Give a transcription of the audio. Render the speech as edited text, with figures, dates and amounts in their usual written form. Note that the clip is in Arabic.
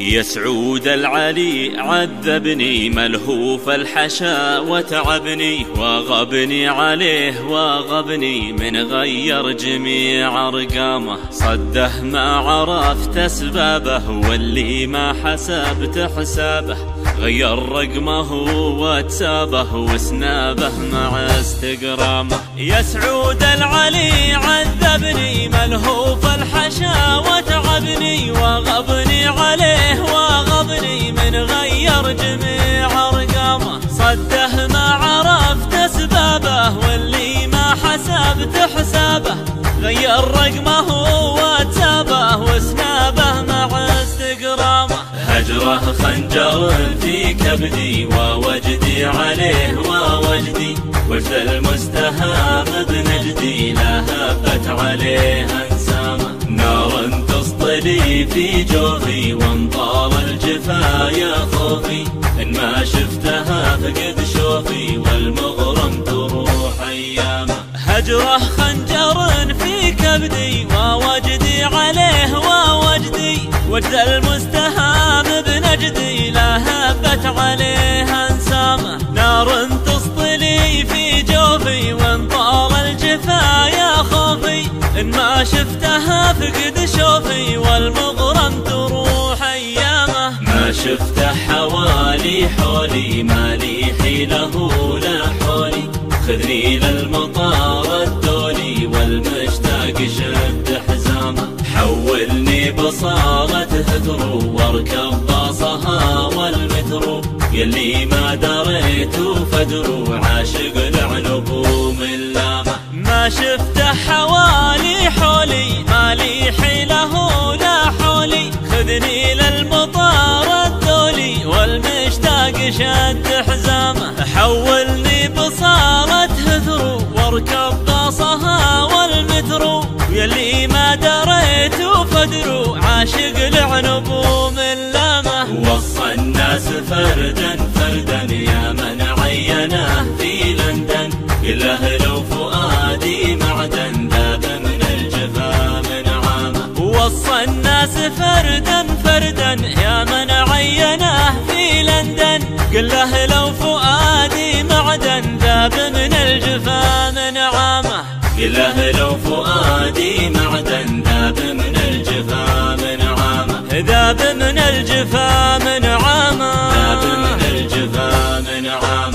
يا سعود العلي عذبني ملهوف الحشا وتعبني، وغبني عليه وغبني من غير جميع ارقامه. صده ما عرفت اسبابه واللي ما حسبت حسابه، غير رقمه واتسابه وسنابه مع استقرامه. يا سعود العلي عذبني ملهوف الحشا وتعبني، وغبني عليه وغبني من غير جميع ارقامه. صده ما عرفت اسبابه واللي ما حسبت حسابه، غير رقمه واتسابه وسنابه مع استقرامه. هجره خنجر في كبدي ووجدي عليه ووجدي، وجد المستهام بنجدي لا هبت عليه انسامه. نار تسطلي في جوفي وانطال الجفا يا خوفي، ان ما شفتها فقد شوفي والمغرم تروح ايامه. هجره خنجر في كبدي ووجدي عليه ووجدي، وجد المستهام بنجدي لا هبت عليه انسامه. نار تسطلي في جوفي وانطال الجفا يا خوفي، ان ما شفتها فقد شوفي والمغرم تروح ايامه. ما شفته حوالي حولي ما لي حيله لا حولي، خذني للمطار الدولي والمشتاق شد حزامه. حولني بصالة هثرو واركب باصها والمترو، يلي ما دريت فدرو عاشق العنب من لامه. ما شفته حوالي حولي ما لي حيله لا حولي، خذني للمطار الدولي والمشتاق شد حزامه. حولني بصالة هثرو واركب باصها والمترو، يلي ما دريت فدرو عاشق العنب من لامه. وصى الناس فردا فردا يا من عينه في لندن، قله لو فؤادي معدن ذاب من الجفا من عامه. وصى الناس فردا فردا يا من عينه في لندن، قله لو فؤادي معدن ذاب من الجفا من عامه. قله لو فؤادي معدن ذاب من الجفا من عامه. ذاب من الجفا من عامه. ذاب من الجفا من عامه.